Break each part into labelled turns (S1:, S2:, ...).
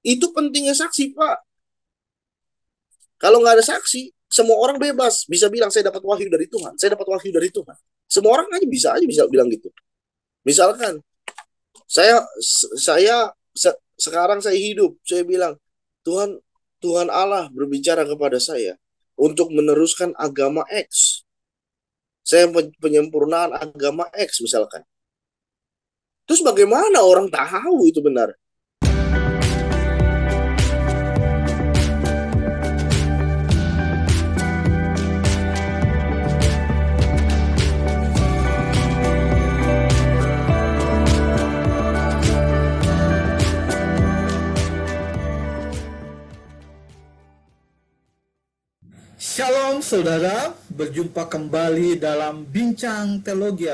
S1: Itu pentingnya saksi, Pak. Kalau nggak ada saksi, semua orang bebas bisa bilang saya dapat wahyu dari Tuhan, saya dapat wahyu dari Tuhan. Semua orang aja bisa bilang gitu. Misalkan sekarang saya hidup, saya bilang Tuhan Tuhan Allah berbicara kepada saya untuk meneruskan agama X. Saya penyempurnaan agama X misalkan. Terus bagaimana orang tahu itu benar?
S2: Shalom saudara, berjumpa kembali dalam Bincang Teologi.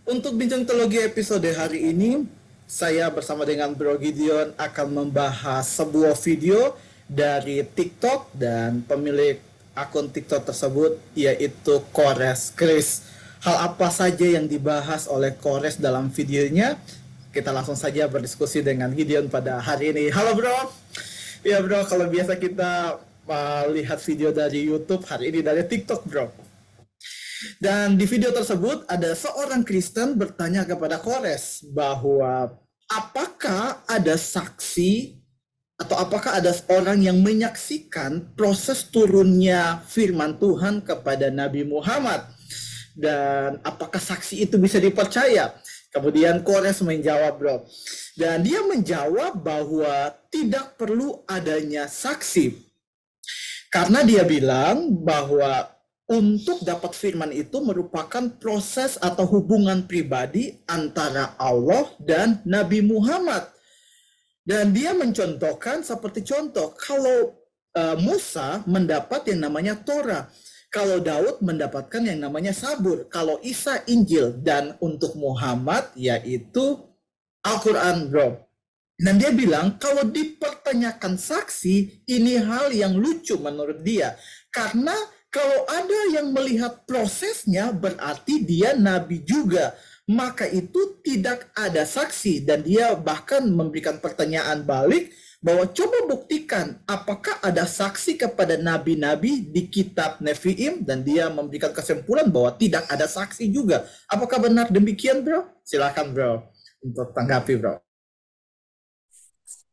S2: Untuk Bincang Teologi episode hari ini, saya bersama dengan Bro Gideon akan membahas sebuah video dari TikTok dan pemilik akun TikTok tersebut yaitu Kores Chris. Hal apa saja yang dibahas oleh Kores dalam videonya? Kita langsung saja berdiskusi dengan Gideon pada hari ini. Halo bro. Ya bro, kalau biasa kita lihat video dari YouTube, hari ini dari TikTok bro. Dan di video tersebut ada seorang Kristen bertanya kepada Kores bahwa apakah ada saksi atau apakah ada orang yang menyaksikan proses turunnya firman Tuhan kepada Nabi Muhammad, dan apakah saksi itu bisa dipercaya? Kemudian Kores menjawab bro, dan dia menjawab bahwa tidak perlu adanya saksi, karena dia bilang bahwa untuk dapat firman itu merupakan proses atau hubungan pribadi antara Allah dan Nabi Muhammad. Dan dia mencontohkan seperti contoh, kalau Musa mendapat yang namanya Torah, kalau Daud mendapatkan yang namanya Sabur, kalau Isa Injil, dan untuk Muhammad yaitu Al-Quran bro. Dan dia bilang kalau dipertanyakan saksi, ini hal yang lucu menurut dia. Karena kalau ada yang melihat prosesnya berarti dia nabi juga. Maka itu tidak ada saksi. Dan dia bahkan memberikan pertanyaan balik bahwa coba buktikan apakah ada saksi kepada nabi-nabi di kitab Nevi'im, dan dia memberikan kesimpulan bahwa tidak ada saksi juga. Apakah benar demikian bro? Silakan bro untuk tanggapi bro.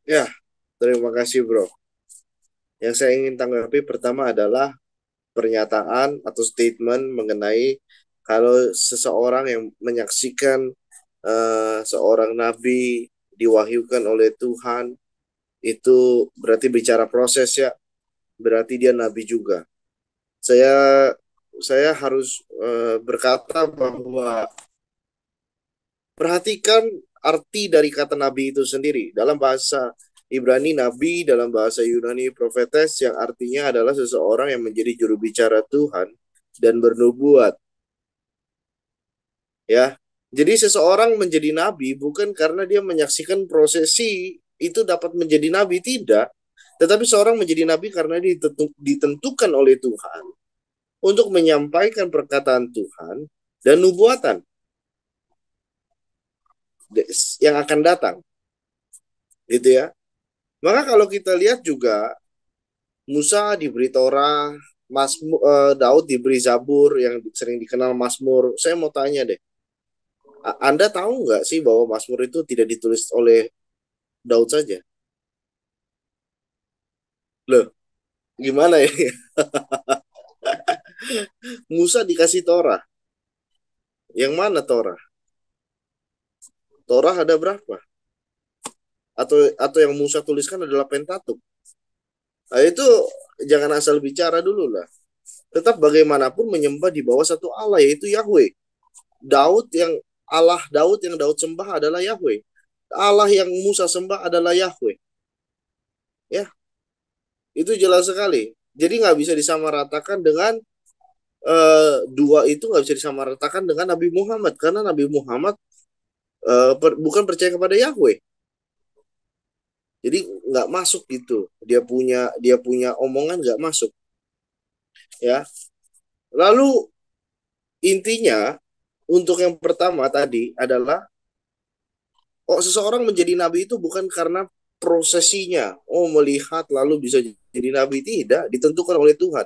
S1: Ya, terima kasih bro. Yang saya ingin tanggapi pertama adalah pernyataan atau statement mengenai kalau seseorang yang menyaksikan seorang nabi diwahyukan oleh Tuhan, itu berarti bicara proses ya, berarti dia nabi juga. Saya saya harus berkata bahwa perhatikan arti dari kata nabi itu sendiri. Dalam bahasa Ibrani nabi, dalam bahasa Yunani profetes, yang artinya adalah seseorang yang menjadi juru bicara Tuhan dan bernubuat. Ya. Jadi seseorang menjadi nabi bukan karena dia menyaksikan prosesi itu dapat menjadi nabi, tidak. Tetapi seorang menjadi nabi karena ditentukan oleh Tuhan untuk menyampaikan perkataan Tuhan dan nubuatan yang akan datang, gitu ya. Maka kalau kita lihat juga, Musa diberi Torah, Daud diberi Zabur yang sering dikenal Mazmur. Saya mau tanya deh, Anda tahu nggak sih bahwa Mazmur itu tidak ditulis oleh Daud saja? Loh, gimana ya? Musa dikasih Torah. Yang mana Torah? Torah ada berapa? Atau yang Musa tuliskan adalah Pentatuk. Nah, itu jangan asal bicara dulu lah. Tetap bagaimanapun menyembah di bawah satu Allah, yaitu Yahweh. Daud yang Daud yang Daud sembah adalah Yahweh. Allah yang Musa sembah adalah Yahweh. Ya, itu jelas sekali. Jadi nggak bisa disamaratakan dengan dua itu nggak bisa disamaratakan dengan Nabi Muhammad, karena Nabi Muhammad bukan percaya kepada Yahweh. Jadi nggak masuk gitu. Dia punya omongan nggak masuk. Ya. Lalu intinya untuk yang pertama tadi adalah seseorang menjadi nabi itu bukan karena prosesinya. Oh, melihat lalu bisa jadi nabi, tidak, ditentukan oleh Tuhan.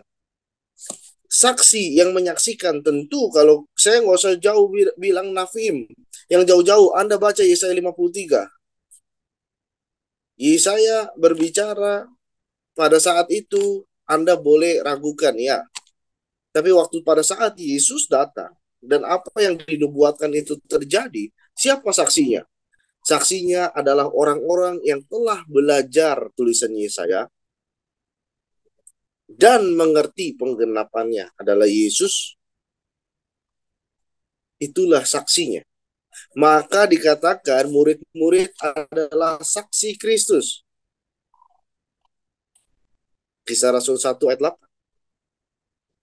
S1: Saksi yang menyaksikan, tentu kalau saya nggak usah jauh bilang Nafim, yang jauh-jauh Anda baca Yesaya 53. Yesaya berbicara pada saat itu Anda boleh ragukan ya. Tapi waktu pada saat Yesus datang dan apa yang dinubuatkan itu terjadi, siapa saksinya? Saksinya adalah orang-orang yang telah belajar tulisan Yesaya dan mengerti penggenapannya adalah Yesus. Itulah saksinya. Maka dikatakan murid-murid adalah saksi Kristus. Kisah Rasul 1 ayat 8.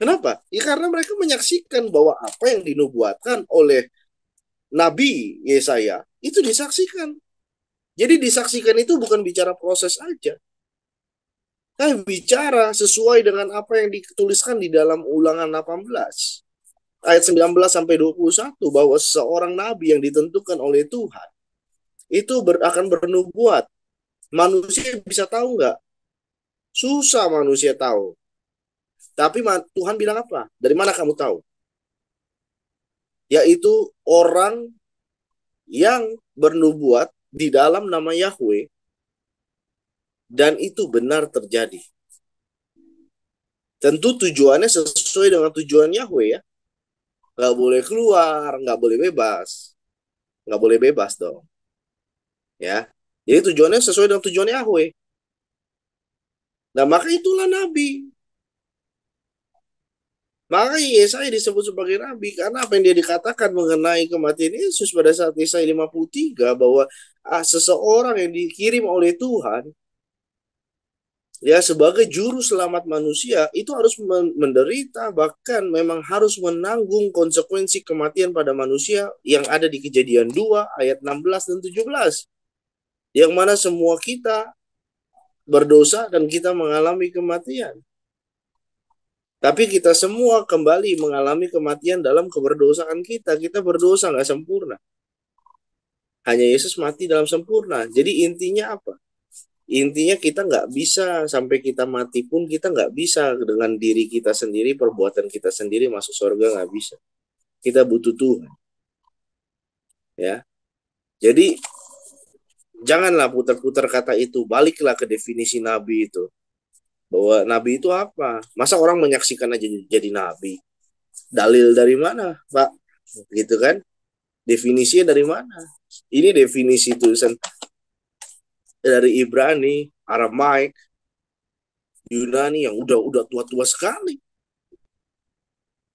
S1: Kenapa? Ya karena mereka menyaksikan bahwa apa yang dinubuatkan oleh Nabi Yesaya itu disaksikan. Jadi disaksikan itu bukan bicara proses aja. Tapi bicara sesuai dengan apa yang dituliskan di dalam Ulangan 18 ayat 19 sampai 21 bahwa seorang nabi yang ditentukan oleh Tuhan itu akan bernubuat. Manusia bisa tahu nggak? Susah manusia tahu. Tapi Tuhan bilang apa? Dari mana kamu tahu? Yaitu orang yang bernubuat di dalam nama Yahweh dan itu benar terjadi. Tentu tujuannya sesuai dengan tujuan Yahweh ya. Nggak boleh keluar, nggak boleh bebas. Nggak boleh bebas dong. Ya. Jadi tujuannya sesuai dengan tujuan Yahweh. Nah, maka itulah nabi. Maka Yesaya disebut sebagai nabi karena apa yang dia dikatakan mengenai kematian Yesus pada saat Yesaya 53 bahwa seseorang yang dikirim oleh Tuhan ya sebagai juru selamat manusia itu harus menderita bahkan memang harus menanggung konsekuensi kematian pada manusia yang ada di Kejadian 2 ayat 16 dan 17. Yang mana semua kita berdosa dan kita mengalami kematian. Tapi kita semua kembali mengalami kematian dalam keberdosaan kita. Kita berdosa nggak sempurna. Hanya Yesus mati dalam sempurna. Jadi intinya apa? Intinya kita nggak bisa sampai kita mati pun kita nggak bisa dengan diri kita sendiri, perbuatan kita sendiri masuk surga nggak bisa. Kita butuh Tuhan. Ya. Jadi janganlah putar-putar kata itu. Baliklah ke definisi nabi itu. Bahwa nabi itu apa? Masa orang menyaksikan aja jadi nabi? Dalil dari mana, Pak? Gitu kan? Definisinya dari mana? Ini definisi tulisan dari Ibrani, Aramaik, Yunani yang udah tua-tua sekali.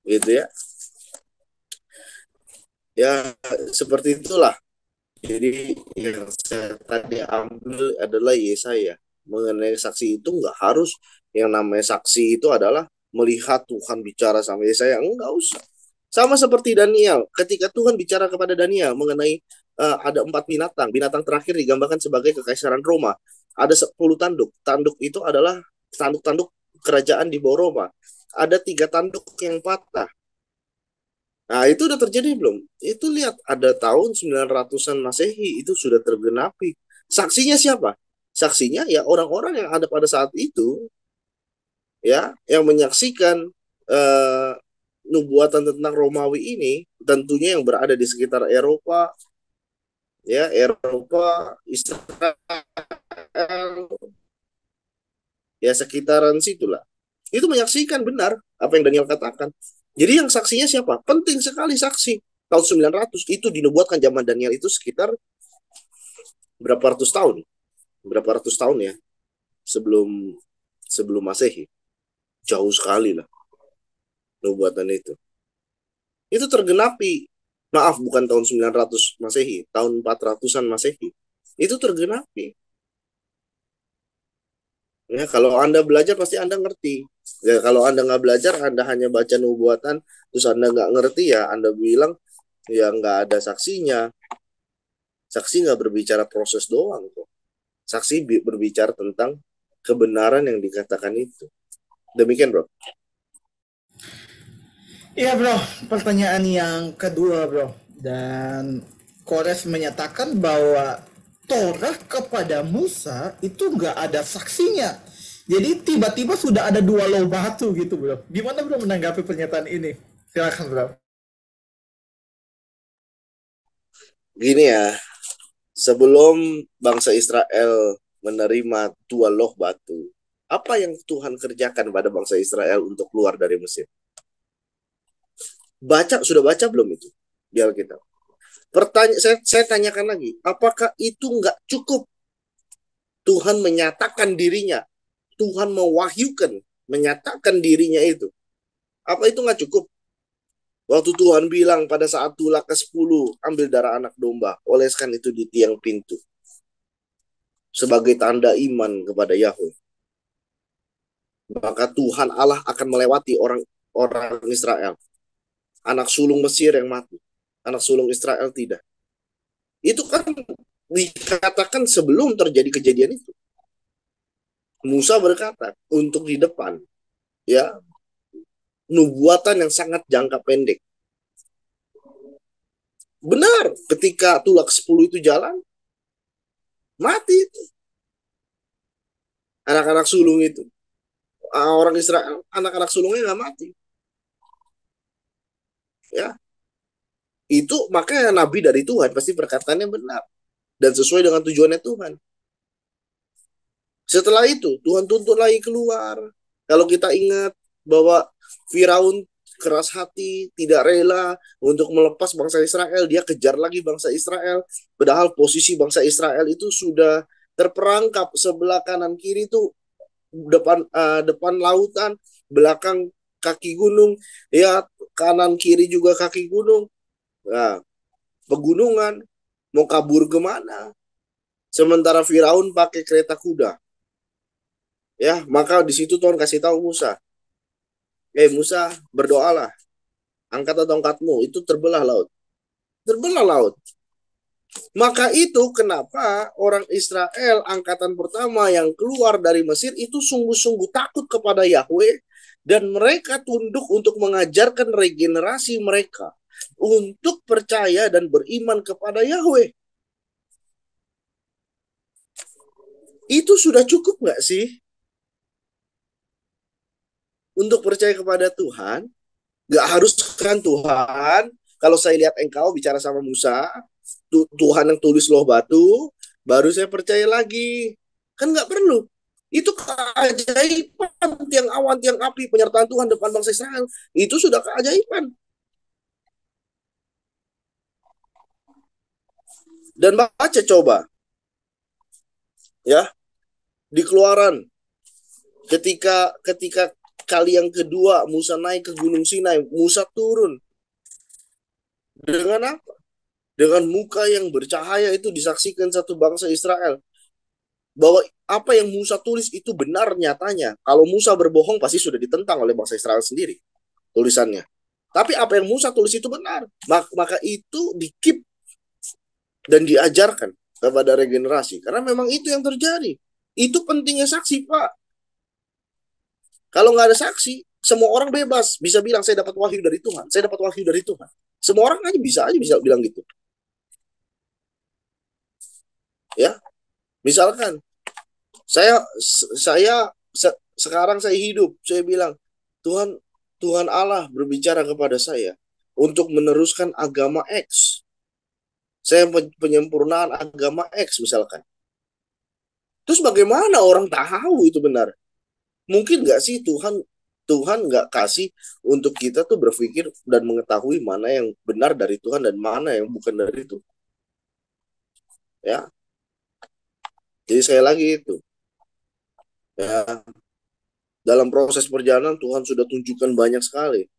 S1: Gitu ya. Ya, seperti itulah. Jadi yang saya tadi ambil adalah Yesaya. Mengenai saksi itu nggak harus yang namanya saksi itu adalah melihat Tuhan bicara sama Yesaya. Enggak usah. Sama seperti Daniel. Ketika Tuhan bicara kepada Daniel mengenai ada 4 binatang. Binatang terakhir digambarkan sebagai kekaisaran Roma. Ada 10 tanduk. Tanduk itu adalah tanduk-tanduk kerajaan di bawah Roma. Ada 3 tanduk yang patah. Nah, itu udah terjadi belum? Itu lihat, ada tahun 900-an Masehi, itu sudah tergenapi. Saksinya siapa? Saksinya ya orang-orang yang ada pada saat itu, ya, yang menyaksikan eh, nubuatan tentang Romawi ini, tentunya yang berada di sekitar Eropa, ya, Eropa, Israel, ya sekitaran situlah. Itu menyaksikan benar apa yang Daniel katakan. Jadi yang saksinya siapa? Penting sekali saksi. Tahun 900 itu dinubuatkan zaman Daniel itu sekitar berapa ratus tahun? Berapa ratus tahun ya sebelum sebelum Masehi. Jauh sekali lah nubuatan itu. Itu tergenapi. Maaf, bukan tahun 900 Masehi, tahun 400-an Masehi. Itu tergenapi. Ya, kalau Anda belajar pasti Anda ngerti. Ya, kalau Anda nggak belajar, Anda hanya baca nubuatan, terus Anda nggak ngerti ya, Anda bilang ya nggak ada saksinya. Saksi nggak berbicara proses doang kok. Saksi berbicara tentang kebenaran yang dikatakan itu. Demikian, bro.
S2: Iya bro, pertanyaan yang kedua bro. Dan Kores menyatakan bahwa Torah kepada Musa itu nggak ada saksinya. Jadi tiba-tiba sudah ada dua loh batu gitu bro. Gimana bro menanggapi pernyataan ini? Silakan bro.
S1: Gini ya, sebelum bangsa Israel menerima dua loh batu, apa yang Tuhan kerjakan pada bangsa Israel untuk keluar dari Mesir? Sudah baca belum itu di Alkitab? Saya tanyakan lagi, apakah itu nggak cukup Tuhan menyatakan dirinya, Tuhan mewahyukan, menyatakan dirinya itu? Apa itu nggak cukup? Waktu Tuhan bilang pada saat tulah ke-10, ambil darah anak domba, oleskan itu di tiang pintu sebagai tanda iman kepada Yahweh. Maka Tuhan Allah akan melewati orang Israel. Anak sulung Mesir yang mati, anak sulung Israel tidak. Itu kan dikatakan sebelum terjadi kejadian itu. Musa berkata untuk di depan, ya, nubuatan yang sangat jangka pendek. Benar, ketika tulah ke-10 itu jalan, mati itu anak-anak sulung itu. Orang Israel, anak-anak sulungnya nggak mati. Ya, itu makanya nabi dari Tuhan pasti perkataannya benar dan sesuai dengan tujuannya Tuhan. Setelah itu Tuhan tuntut lagi keluar. Kalau kita ingat bahwa Firaun keras hati, tidak rela untuk melepas bangsa Israel, dia kejar lagi bangsa Israel. Padahal posisi bangsa Israel itu sudah terperangkap sebelah kanan kiri itu depan lautan, belakang kaki gunung, ya kanan kiri juga kaki gunung. Nah, pegunungan, mau kabur kemana? Sementara Firaun pakai kereta kuda. Ya, maka di situ Tuhan kasih tahu Musa, Musa, berdoalah, angkat tongkatmu, itu terbelah laut. Terbelah laut. Maka itu kenapa orang Israel angkatan pertama yang keluar dari Mesir itu sungguh-sungguh takut kepada Yahweh dan mereka tunduk untuk mengajarkan regenerasi mereka untuk percaya dan beriman kepada Yahweh. Itu sudah cukup nggak sih untuk percaya kepada Tuhan? Nggak harus kan Tuhan, kalau saya lihat engkau bicara sama Musa, Tuhan yang tulis loh batu, baru saya percaya lagi. Kan nggak perlu. Itu keajaiban tiang awan, tiang api, penyertaan Tuhan depan bangsa Israel. Itu sudah keajaiban. Dan baca coba, ya, di Keluaran, ketika ketika kali yang kedua Musa naik ke Gunung Sinai, Musa turun dengan apa? Dengan muka yang bercahaya itu disaksikan satu bangsa Israel bahwa apa yang Musa tulis itu benar nyatanya. Kalau Musa berbohong pasti sudah ditentang oleh bangsa Israel sendiri tulisannya. Tapi apa yang Musa tulis itu benar. Maka itu dikip dan diajarkan kepada regenerasi. Karena memang itu yang terjadi. Itu pentingnya saksi, Pak. Kalau nggak ada saksi, semua orang bebas. Bisa bilang, saya dapat wahyu dari Tuhan. Saya dapat wahyu dari Tuhan. Semua orang aja bisa bilang gitu. Ya, misalkan saya sekarang saya hidup, saya bilang, Tuhan Tuhan Allah berbicara kepada saya untuk meneruskan agama X. Saya penyempurnaan agama X misalkan. Terus bagaimana orang tahu itu benar? Mungkin nggak sih Tuhan nggak kasih untuk kita tuh berpikir dan mengetahui mana yang benar dari Tuhan dan mana yang bukan dari itu. Ya, jadi saya lagi itu. Ya, dalam proses perjalanan Tuhan sudah tunjukkan banyak sekali.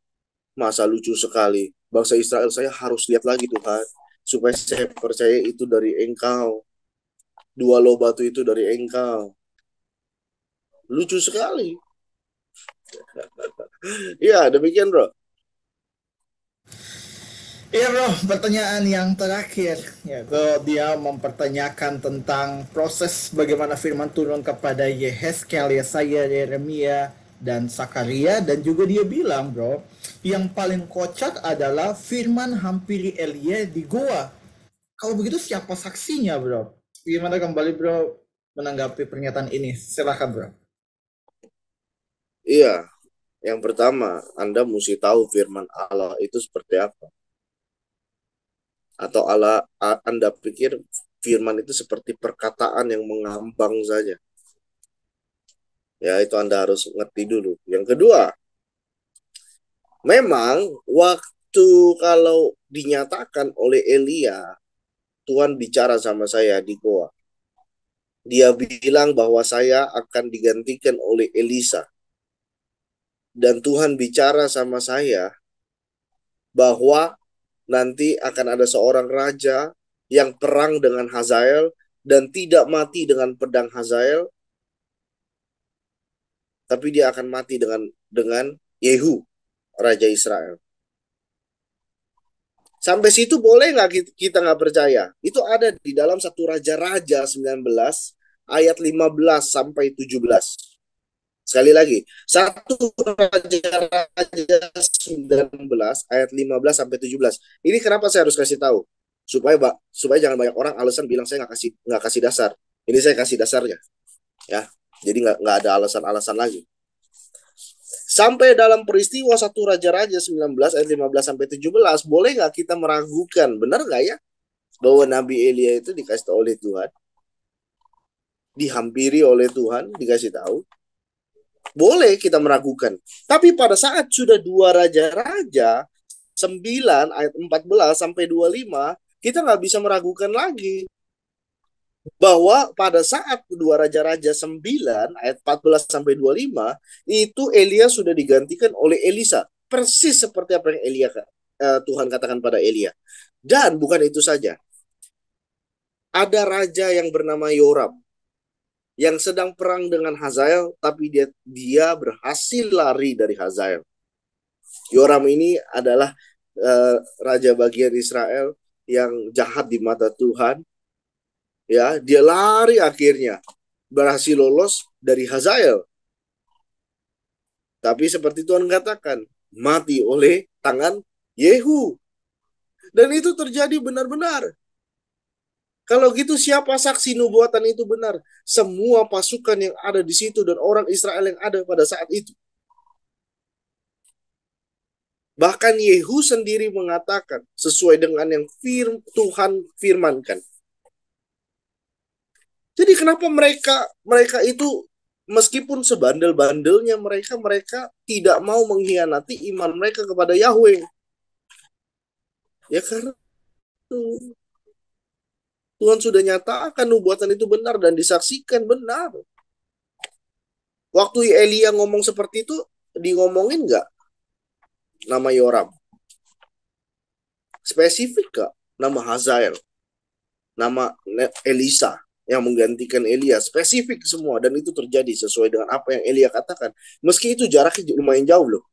S1: Masa lucu sekali. Bangsa Israel saya harus lihat lagi Tuhan. Supaya saya percaya itu dari engkau. Dua loh batu itu dari engkau. Lucu sekali. Ya, demikian bro.
S2: Iya bro, pertanyaan yang terakhir yaitu dia mempertanyakan tentang proses bagaimana firman turun kepada Yehezkel, Yesaya, Yeremia, dan Sakaria, dan juga dia bilang bro, yang paling kocak adalah firman hampiri Elia di goa. Kalau begitu siapa saksinya bro? gimana kembali bro menanggapi pernyataan ini? Silakan bro.
S1: Iya, yang pertama, Anda mesti tahu firman Allah itu seperti apa. Atau Anda pikir firman itu seperti perkataan yang mengambang saja. Ya, itu Anda harus ngerti dulu. Yang kedua, memang waktu kalau dinyatakan oleh Elia, Tuhan bicara sama saya di Goa. Dia bilang bahwa saya akan digantikan oleh Elisa. Dan Tuhan bicara sama saya bahwa nanti akan ada seorang raja yang perang dengan Hazael dan tidak mati dengan pedang Hazael, tapi dia akan mati dengan Yehu, raja Israel. Sampai situ boleh nggak kita nggak percaya? Itu ada di dalam satu Raja-Raja 19 ayat 15 sampai 17. Sekali lagi, satu Raja-Raja 19 ayat 15 sampai 17. Ini kenapa saya harus kasih tahu? Supaya jangan banyak orang alasan bilang saya nggak kasih dasar. Ini saya kasih dasarnya, ya. Jadi nggak ada alasan-alasan lagi. Sampai dalam peristiwa satu Raja-Raja 19 ayat 15 sampai 17, boleh nggak kita meragukan, benar nggak ya, bahwa Nabi Elia itu dikasih tahu oleh Tuhan, dihampiri oleh Tuhan, dikasih tahu? Boleh kita meragukan. Tapi pada saat sudah dua Raja-Raja 9 ayat 14 sampai 25, kita nggak bisa meragukan lagi bahwa pada saat kedua Raja-Raja 9 ayat 14 sampai 25 itu Elia sudah digantikan oleh Elisa, persis seperti apa yang Tuhan katakan pada Elia. Dan bukan itu saja, ada raja yang bernama Yoram yang sedang perang dengan Hazael, tapi dia berhasil lari dari Hazael. Yoram ini adalah raja bagian Israel yang jahat di mata Tuhan. Ya, dia lari akhirnya berhasil lolos dari Hazael. Tapi seperti Tuhan katakan, mati oleh tangan Yehu. Dan itu terjadi benar-benar. Kalau gitu siapa saksi nubuatan itu benar? Semua pasukan yang ada di situ dan orang Israel yang ada pada saat itu. Bahkan Yehu sendiri mengatakan sesuai dengan yang Tuhan firmankan. Jadi kenapa mereka itu meskipun sebandel-bandelnya mereka tidak mau mengkhianati iman mereka kepada Yahweh? Ya karena itu Tuhan sudah nyatakan nubuatan itu benar dan disaksikan benar. Waktu Elia ngomong seperti itu, ngomongin nggak nama Yoram? Spesifik nggak nama Hazael? Nama Elisa yang menggantikan Elia? Spesifik semua. Dan itu terjadi sesuai dengan apa yang Elia katakan. Meski itu jaraknya lumayan jauh loh.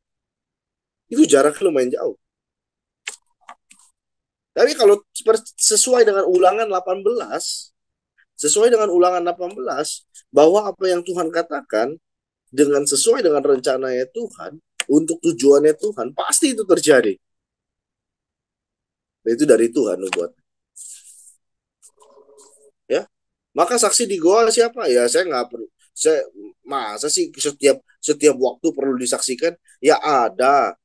S1: Itu jaraknya lumayan jauh. Tapi kalau sesuai dengan ulangan 18, bahwa apa yang Tuhan katakan, sesuai dengan rencananya Tuhan, untuk tujuannya Tuhan, pasti itu terjadi. Dan itu dari Tuhan buat. Ya, maka saksi di goa siapa? Ya saya nggak perlu. Masa sih setiap waktu perlu disaksikan? Ya ada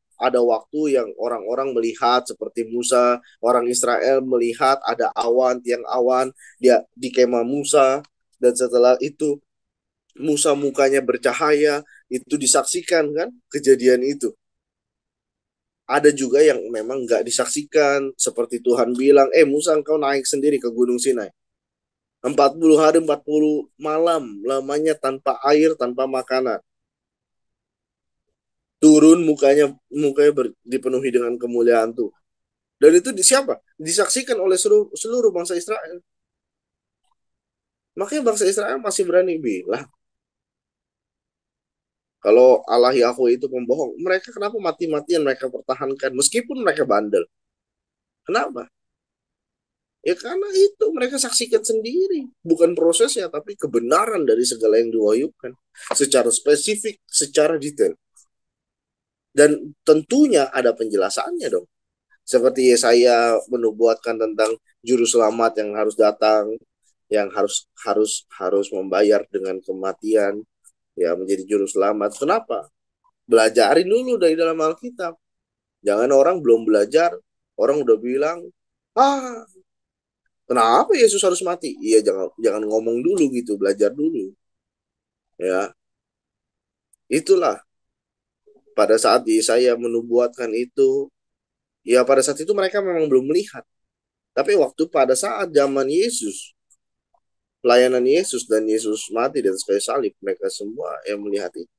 S1: waktu yang orang-orang melihat seperti Musa, orang Israel melihat ada awan, tiang awan, dia di kemah Musa, dan setelah itu Musa mukanya bercahaya, itu disaksikan kan kejadian itu. Ada juga yang memang nggak disaksikan, seperti Tuhan bilang, Musa engkau naik sendiri ke Gunung Sinai. 40 hari 40 malam lamanya tanpa air, tanpa makanan. Turun mukanya dipenuhi dengan kemuliaan Tuhan. Dan itu siapa? Disaksikan oleh seluruh bangsa Israel. Makanya bangsa Israel masih berani bilang, kalau Allah Yahweh itu pembohong, mereka kenapa mati-matian mereka pertahankan meskipun mereka bandel? Kenapa? Ya karena itu mereka saksikan sendiri, bukan prosesnya tapi kebenaran dari segala yang diwahyukan secara spesifik, secara detail. Dan tentunya ada penjelasannya dong. Seperti Yesaya menubuatkan tentang juru selamat yang harus datang, yang harus membayar dengan kematian, ya menjadi juru selamat. Kenapa? Belajarin dulu dari dalam Alkitab. Jangan orang belum belajar, orang udah bilang, ah, kenapa Yesus harus mati? Iya, jangan jangan ngomong dulu gitu, belajar dulu. Ya, itulah pada saat Yesaya menubuatkan itu, ya pada saat itu mereka memang belum melihat. Tapi waktu pada saat zaman Yesus, pelayanan Yesus dan Yesus mati di atas kayu salib, mereka semua yang melihat itu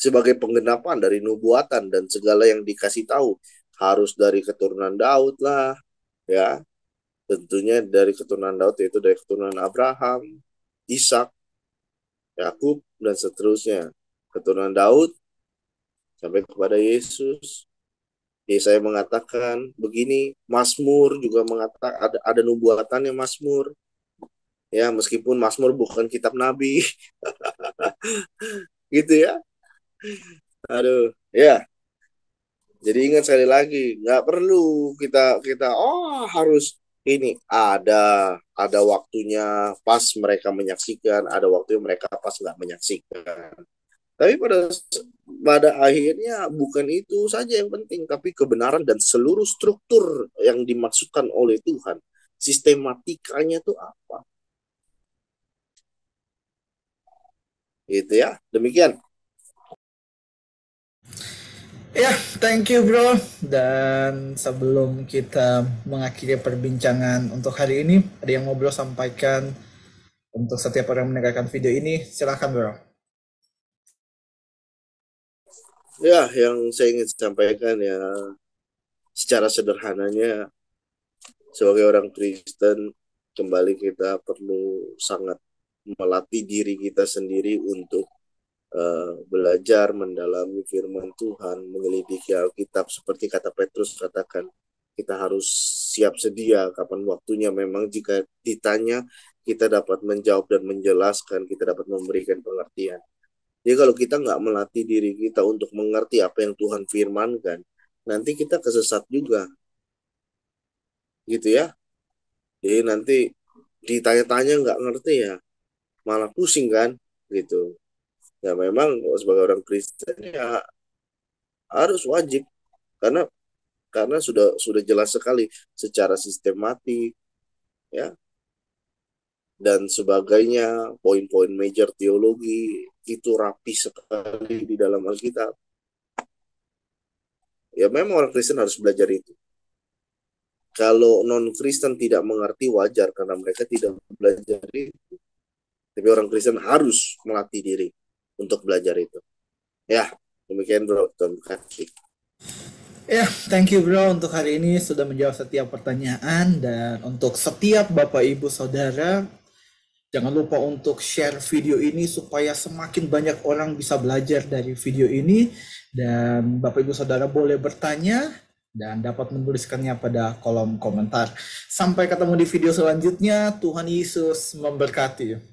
S1: sebagai penggenapan dari nubuatan dan segala yang dikasih tahu harus dari keturunan Daud lah, ya tentunya dari keturunan Daud yaitu dari keturunan Abraham, Ishak, Yakub dan seterusnya. Keturunan Daud sampai kepada Yesus. Yesaya mengatakan begini, Mazmur juga mengatakan ada nubuatannya Mazmur. Ya, meskipun Mazmur bukan kitab nabi, gitu ya. Aduh, ya. Jadi ingat sekali lagi, nggak perlu kita kita harus ini ada waktunya pas mereka menyaksikan, ada waktunya mereka pas nggak menyaksikan. Tapi pada akhirnya bukan itu saja yang penting, tapi kebenaran dan seluruh struktur yang dimaksudkan oleh Tuhan. Sistematikanya itu apa? Gitu ya. Demikian.
S2: Ya, thank you bro. Dan sebelum kita mengakhiri perbincangan untuk hari ini, ada yang mau bro sampaikan untuk setiap orang yang mendengarkan video ini? Silahkan bro.
S1: Ya, yang saya ingin sampaikan ya secara sederhananya sebagai orang Kristen kembali kita perlu sangat melatih diri kita sendiri untuk belajar mendalami firman Tuhan, menyelidiki Alkitab seperti kata Petrus katakan, kita harus siap sedia kapan waktunya memang jika ditanya kita dapat menjawab dan menjelaskan, kita dapat memberikan pengertian. Jadi kalau kita nggak melatih diri kita untuk mengerti apa yang Tuhan firmankan, nanti kita kesesat juga, gitu ya. Jadi nanti ditanya-tanya nggak ngerti ya, malah pusing kan, gitu. Ya memang sebagai orang Kristen ya harus wajib karena sudah jelas sekali secara sistematik ya dan sebagainya poin-poin major teologi itu rapi sekali di dalam Alkitab. Ya memang orang Kristen harus belajar itu. Kalau non Kristen tidak mengerti wajar karena mereka tidak belajar itu. Tapi orang Kristen harus melatih diri untuk belajar itu. Ya, demikian bro. Terima kasih.
S2: Ya, thank you bro untuk hari ini sudah menjawab setiap pertanyaan. Dan untuk setiap Bapak Ibu Saudara, jangan lupa untuk share video ini supaya semakin banyak orang bisa belajar dari video ini. Dan Bapak Ibu Saudara boleh bertanya dan dapat menuliskannya pada kolom komentar. Sampai ketemu di video selanjutnya. Tuhan Yesus memberkati.